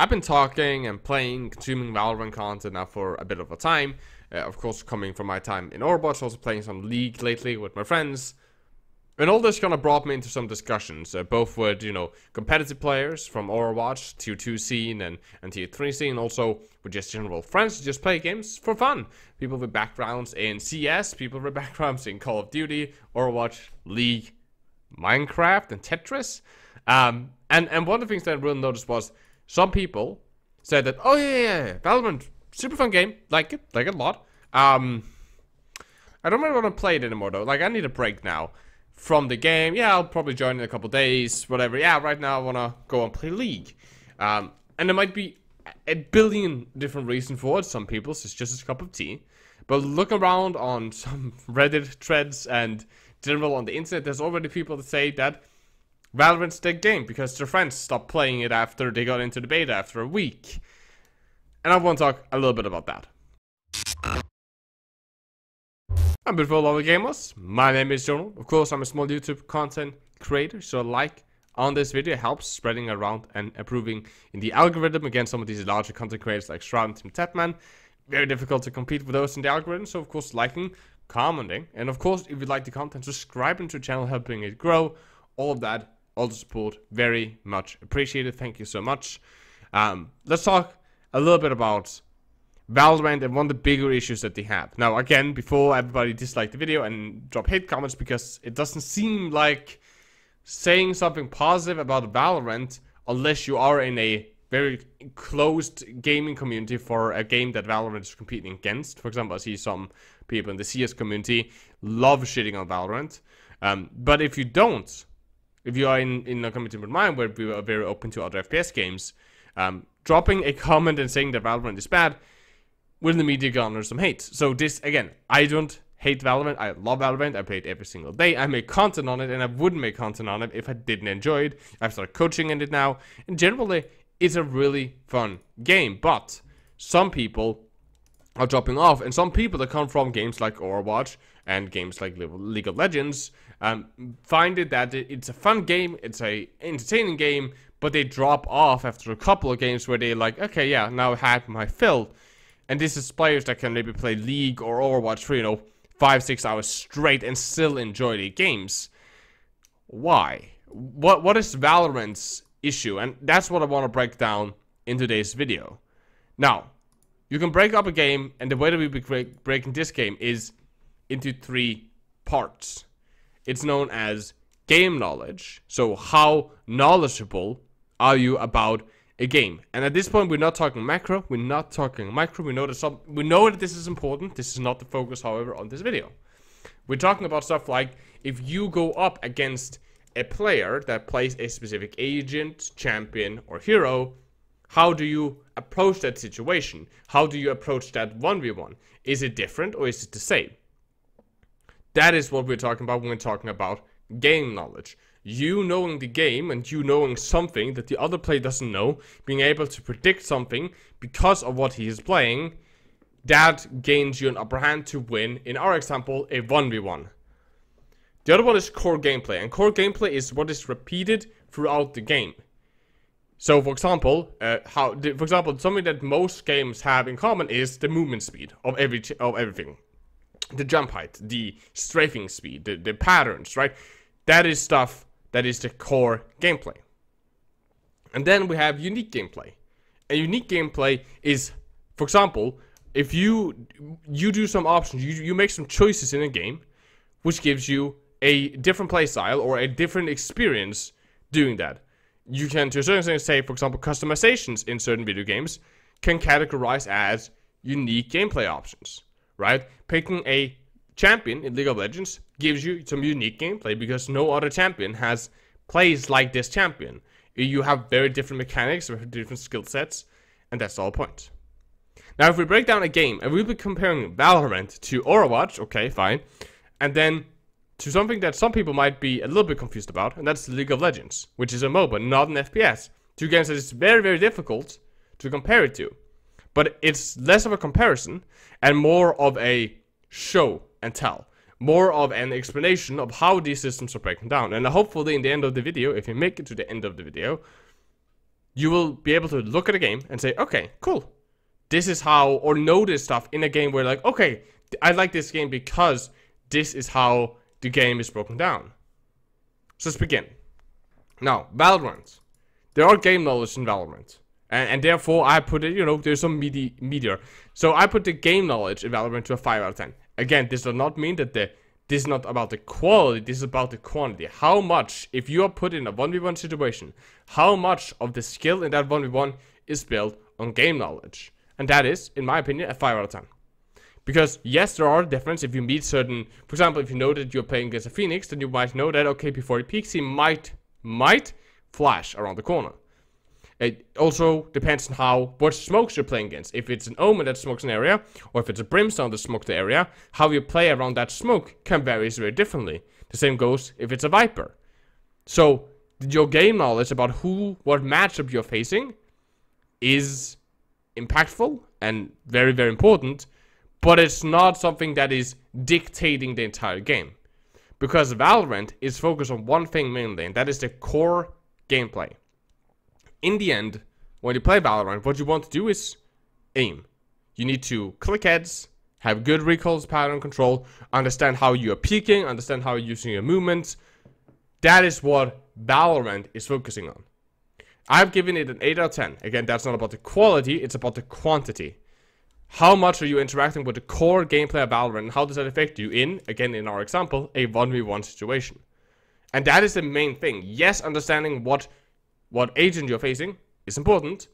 I've been talking and playing, consuming Valorant content now for a bit of a time. Of course, coming from my time in Overwatch, also playing some League lately with my friends. And all this kind of brought me into some discussions, both with, competitive players from Overwatch, Tier 2 scene and Tier 3 scene, also with just general friends who just play games for fun. People with backgrounds in CS, people with backgrounds in Call of Duty, Overwatch, League, Minecraft, and Tetris. And one of the things that I really noticed was some people said that, oh yeah, Valorant, super fun game, like it a lot. I don't really want to play it anymore though, like I need a break now from the game. Yeah, I'll probably join in a couple days, whatever. Yeah, right now I want to go and play League. And there might be a billion different reasons for it. Some people's it's just a cup of tea. But look around on some Reddit threads and general on the internet, there's already people that say that Valorant's their game because their friends stopped playing it after they got into the beta after a week. And I want to talk a little bit about that. I'm beautiful lovely gamers, my name is Jonal. Of course, I'm a small YouTube content creator, so a like on this video helps spreading around and improving in the algorithm against some of these larger content creators like Shroud and Team Tapman. Very difficult to compete with those in the algorithm, so of course liking, commenting, and of course if you like the content, subscribing to the channel, helping it grow, all of that, all the support, very much appreciated. Thank you so much. Let's talk a little bit about Valorant and one of the bigger issues that they have. Now, again, before everybody dislike the video and drop hate comments because it doesn't seem like saying something positive about Valorant unless you are in a very closed gaming community for a game that Valorant is competing against. For example, I see some people in the CS community love shitting on Valorant. But if you don't, if you are in a community with mine where we are very open to other FPS games, dropping a comment and saying that Valorant is bad will immediately garner some hate. So this, again, I don't hate Valorant. I love Valorant. I play it every single day. I make content on it, and I wouldn't make content on it if I didn't enjoy it. I've started coaching in it now, and generally, it's a really fun game. But some people are dropping off, and some people that come from games like Overwatch and games like League of Legends find it that it's a fun game, it's a entertaining game, but they drop off after a couple of games where they're like, okay, yeah, now I have my fill. And this is players that can maybe play League or Overwatch for, 5-6 hours straight and still enjoy the games. Why? What is Valorant's issue? And that's what I want to break down in today's video. Now, you can break up a game, and the way that we be breaking this game is into 3 parts. It's known as game knowledge. So how knowledgeable are you about a game? And at this point, we're not talking macro, we're not talking micro. We know that this is important. This is not the focus, however, on this video. We're talking about stuff like if you go up against a player that plays a specific agent, champion, or hero, how do you approach that situation? How do you approach that 1v1? Is it different or is it the same? That is what we're talking about when we're talking about game knowledge. You knowing the game and you knowing something that the other player doesn't know, being able to predict something because of what he is playing, that gains you an upper hand to win, in our example, a 1v1. The other one is core gameplay, and core gameplay is what is repeated throughout the game. So, for example, something that most games have in common is the movement speed of everything. The jump height, the strafing speed, the patterns, right? That is stuff that is the core gameplay. And then we have unique gameplay. And unique gameplay is, for example, if you do some options, you make some choices in a game, which gives you a different playstyle or a different experience doing that. You can, to a certain extent, say, for example, customizations in certain video games can categorize as unique gameplay options, right? Picking a champion in League of Legends gives you some unique gameplay because no other champion plays like this champion. You have very different mechanics, very different skill sets, and that's the whole point. Now, if we break down a game, and we'll be comparing Valorant to Overwatch, okay, fine, and then to something that some people might be a little bit confused about, and that's League of Legends, which is a MOBA, not an FPS. Two games that is very, very difficult to compare it to. But it's less of a comparison and more of a show and tell. More of an explanation of how these systems are breaking down. And hopefully in the end of the video, if you make it to the end of the video, you will be able to look at a game and say, okay, cool. This is how, or notice stuff in a game where like, okay, I like this game because this is how the game is broken down. So let's begin. Now, Valorant. There are game knowledge in Valorant. And therefore, I put it, there's some meteor. So I put the game knowledge in Valorant to a 5 out of 10. Again, this does not mean that this is not about the quality, this is about the quantity. How much, if you are put in a 1v1 situation, how much of the skill in that 1v1 is built on game knowledge? And that is, in my opinion, a 5 out of 10. Because, yes, there are differences if you meet certain... For example, if you know that you're playing against a Phoenix, then you might know that, okay, before he peeks, he might flash around the corner. It also depends on what smokes you're playing against. If it's an Omen that smokes an area, or if it's a Brimstone that smokes the area, how you play around that smoke can vary very differently. The same goes if it's a Viper. So, your game knowledge about what matchup you're facing is impactful and very, very important, but it's not something that is dictating the entire game. Because Valorant is focused on one thing mainly, and that is the core gameplay. In the end, when you play Valorant, what you want to do is aim. You need to click heads, have good recoil pattern control, understand how you are peeking, understand how you're using your movements. That is what Valorant is focusing on. I've given it an 8 out of 10. Again, that's not about the quality, it's about the quantity. How much are you interacting with the core gameplay of Valorant, and how does that affect you in, again in our example, a 1v1 situation? And that is the main thing. Yes, understanding what agent you're facing is important,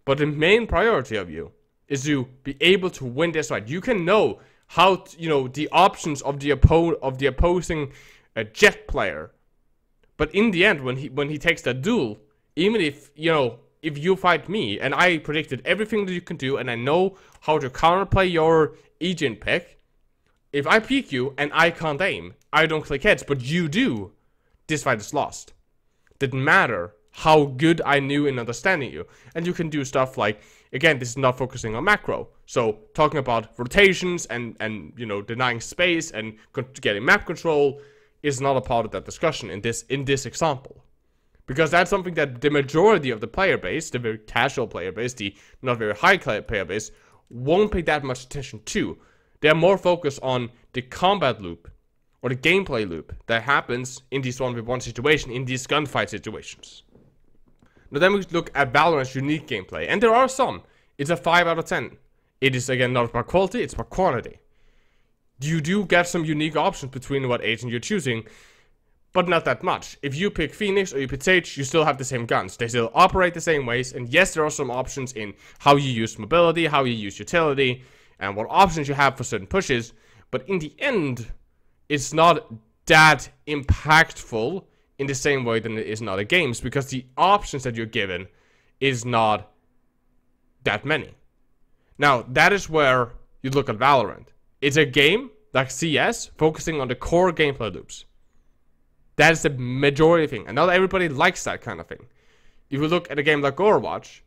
but the main priority of you is to be able to win this fight. You can know how the options of the opposing jet player, but in the end, when he takes that duel, even if you fight me and I predicted everything that you can do and I know how to counterplay your agent pick, if I peek you and I can't aim, I don't click heads, but you do, this fight is lost. Didn't matter how good I knew in understanding you. And you can do stuff like, again, this is not focusing on macro. So talking about rotations and denying space and getting map control is not a part of that discussion in this example. Because that's something that the majority of the player base, the very casual player base, the not very high player base, won't pay that much attention to. They're more focused on the combat loop or the gameplay loop that happens in these 1v1 situations, in these gunfight situations. Now then we look at Valorant's unique gameplay, and there are some. It's a 5 out of 10. It is again not about quality, it's about quantity. You do get some unique options between what agent you're choosing, but not that much. If you pick Phoenix or you pick Sage, you still have the same guns. They still operate the same ways, and yes, there are some options in how you use mobility, how you use utility, and what options you have for certain pushes, but in the end, it's not that impactful in the same way than it is in other games, because the options that you're given is not that many. Now, that is where you look at Valorant. It's a game like CS, focusing on the core gameplay loops. That is the majority thing, and not everybody likes that kind of thing. If you look at a game like Overwatch,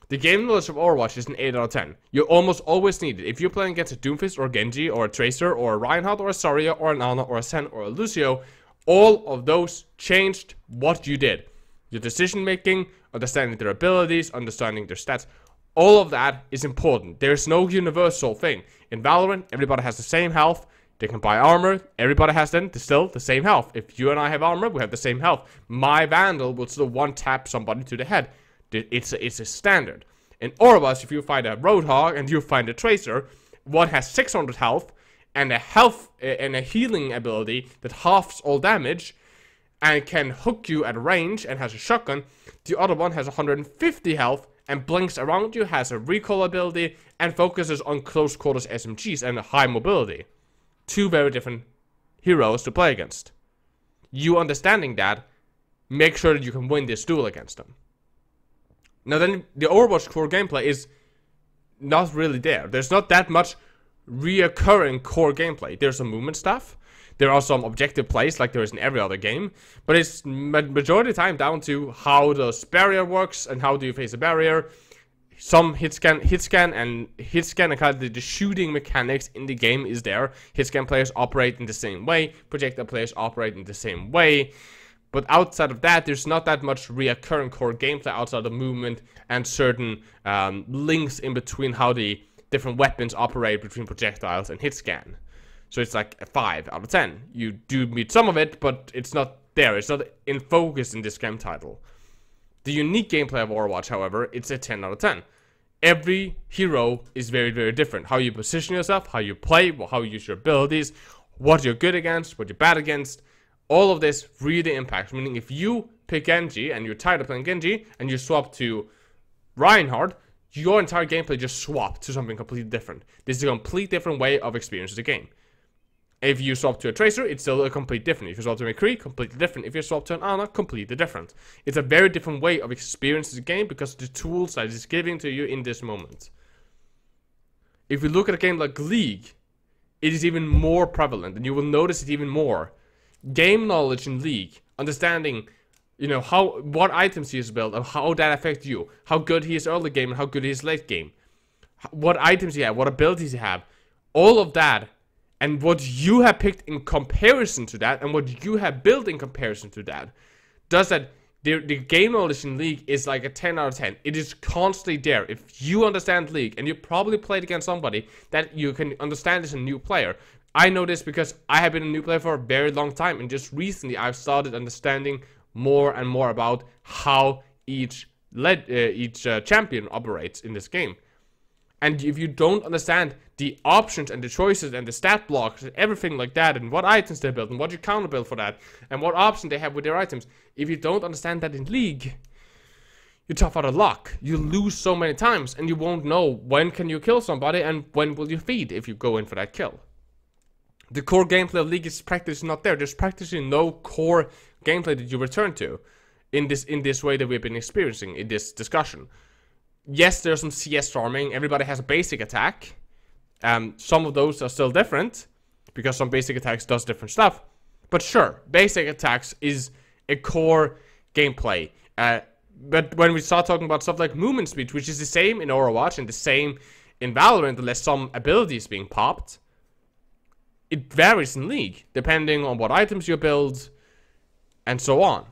the game knowledge of Overwatch is an 8 out of 10. You almost always need it. If you're playing against a Doomfist or a Genji or a Tracer or a Reinhardt or a Zarya or an Ana or a Sen or a Lucio, all of those changed what you did. Your decision making, understanding their abilities, understanding their stats, all of that is important. There's no universal thing. In Valorant, everybody has the same health. They can buy armor. Everybody has still the same health. If you and I have armor, we have the same health. My Vandal will still one-tap somebody to the head. It's a standard. In Overwatch, if you find a Roadhog and you find a Tracer, one has 600 health and a healing ability that halves all damage and can hook you at range and has a shotgun. The other one has 150 health and blinks around you, has a recoil ability, and focuses on close quarters SMGs and high mobility. Two very different heroes to play against. You understanding that, make sure that you can win this duel against them. Now then, the Overwatch core gameplay is not really there. There's not that much reoccurring core gameplay. There's some movement stuff. There are some objective plays like there is in every other game. But it's majority of the time down to how the barrier works and how do you face a barrier. Some hit scan and kind of the shooting mechanics in the game is there. Hit scan players operate in the same way. Projectile players operate in the same way. But outside of that, there's not that much reoccurring core gameplay outside of movement and certain links in between how the different weapons operate between projectiles and hit scan. So it's like a 5 out of 10. You do meet some of it, but it's not there. It's not in focus in this game title. The unique gameplay of Overwatch, however, it's a 10 out of 10. Every hero is very, very different. How you position yourself, how you play, how you use your abilities, what you're good against, what you're bad against. All of this really impacts. Meaning if you pick Genji and you're tired of playing Genji and you swap to Reinhardt, your entire gameplay just swapped to something completely different. This is a complete different way of experiencing the game. If you swap to a Tracer, it's still a complete different. If you swap to a McCree, completely different. If you swap to an Ana, completely different. It's a very different way of experiencing the game because of the tools that it's giving to you in this moment. If you look at a game like League, it is even more prevalent, and you will notice it even more. Game knowledge in League, understanding, you know, what items he has built, and how that affects you, how good he is early game and how good he is late game, what items he have, what abilities he have, all of that. And what you have picked in comparison to that, and what you have built in comparison to that, does that the game knowledge in League is like a 10 out of 10. It is constantly there. If you understand League, and you probably played against somebody that you can understand as a new player. I know this because I have been a new player for a very long time, and just recently I've started understanding more and more about how each champion operates in this game. And if you don't understand the options and the choices and the stat blocks and everything like that, and what items they build and what you counter build for that, and what option they have with their items, if you don't understand that in League, you're tough out of luck. You lose so many times, and you won't know when can you kill somebody and when will you feed if you go in for that kill. The core gameplay of League is practically not there. There's practically no core gameplay that you return to in this way that we've been experiencing in this discussion. Yes, there's some CS farming. Everybody has a basic attack. Some of those are still different because some basic attacks does different stuff. But sure, basic attacks is a core gameplay. But when we start talking about stuff like movement speed, which is the same in Overwatch and the same in Valorant, unless some abilities being popped, it varies in League depending on what items you build and so on.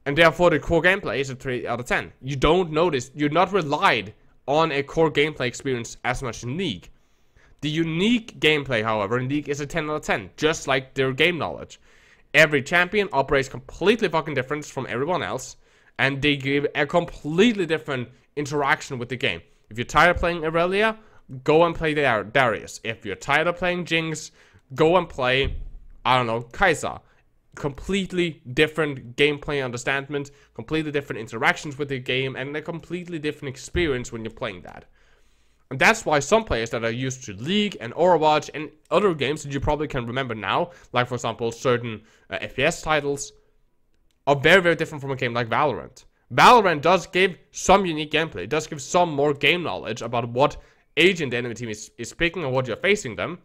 And therefore the core gameplay is a 3 out of 10. You don't notice, you're not relied on a core gameplay experience as much in League. The unique gameplay, however, in League is a 10 out of 10, just like their game knowledge. Every champion operates completely fucking different from everyone else, and they give a completely different interaction with the game. If you're tired of playing Aurelia, go and play Darius. If you're tired of playing Jinx, go and play, I don't know, Kai'Sa. Completely different gameplay understanding, completely different interactions with the game, and a completely different experience when you're playing that. And that's why some players that are used to League and Overwatch and other games that you probably can remember now, like for example certain FPS titles, are very, very different from a game like Valorant. Valorant does give some unique gameplay. It does give some more game knowledge about what agent the enemy team is picking and what you're facing them.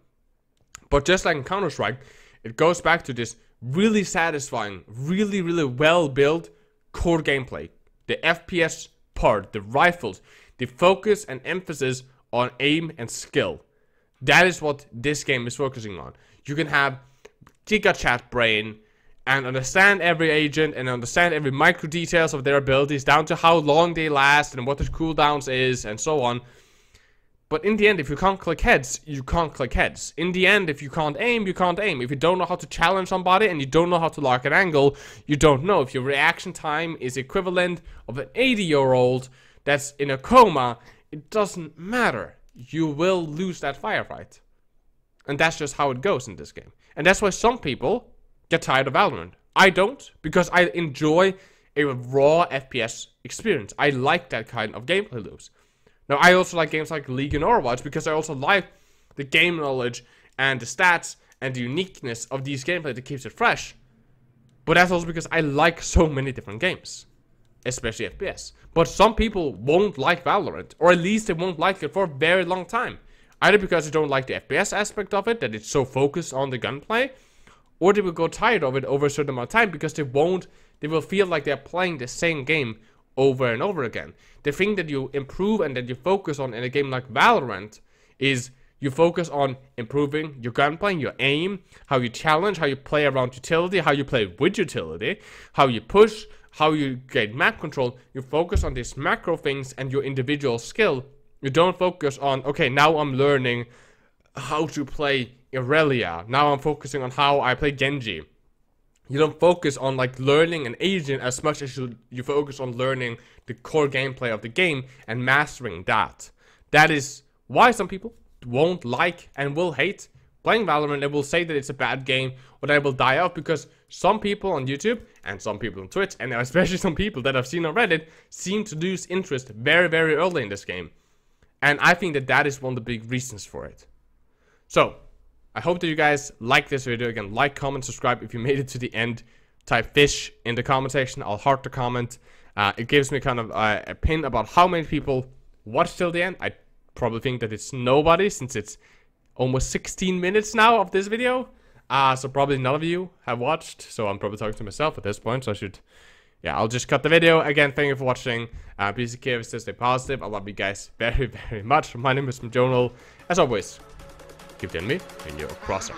But just like in Counter-Strike, it goes back to this really satisfying, really, really well-built core gameplay. The FPS part, the rifles, the focus and emphasis on aim and skill. That is what this game is focusing on. You can have giga chat brain and understand every agent and understand every micro details of their abilities down to how long they last and what the cooldowns is and so on. But in the end, if you can't click heads, you can't click heads. In the end, if you can't aim, you can't aim. If you don't know how to challenge somebody and you don't know how to lock an angle, you don't know. If your reaction time is equivalent of an 80-year-old that's in a coma, it doesn't matter. You will lose that firefight. And that's just how it goes in this game. And that's why some people get tired of Valorant. I don't, because I enjoy a raw FPS experience. I like that kind of gameplay loops. Now, I also like games like League and Overwatch because I also like the game knowledge and the stats and the uniqueness of these gameplay that keeps it fresh. But that's also because I like so many different games, especially FPS. But some people won't like Valorant, or at least they won't like it for a very long time. Either because they don't like the FPS aspect of it, that it's so focused on the gunplay, or they will go tired of it over a certain amount of time because they will feel like they're playing the same game over and over again. The thing that you improve and that you focus on in a game like Valorant is You focus on improving your gunplay, your aim, how you challenge, how you play around utility, how you play with utility, how you push, how you get map control. You focus on these macro things and your individual skill. You don't focus on, okay, now I'm learning how to play Irelia. Now I'm focusing on how I play Genji. You don't focus on like learning an agent as much as you focus on learning the core gameplay of the game and mastering that. That is why some people won't like and will hate playing Valorant. They will say that it's a bad game or they will die out because some people on YouTube and some people on Twitch and especially some people that I've seen on Reddit seem to lose interest very, very early in this game. And I think that is one of the big reasons for it. So, I hope that you guys like this video. Again, like, comment, subscribe if you made it to the end. Type fish in the comment section. I'll heart the comment. It gives me kind of a pin about how many people watched till the end. I probably think that it's nobody since it's almost 16 minutes now of this video. So probably none of you have watched. So I'm probably talking to myself at this point. So I should, yeah, I'll just cut the video. Again, thank you for watching. Please take care, stay positive. I love you guys very, very much. My name is Jonal. As always, keep the enemy in your crosshair.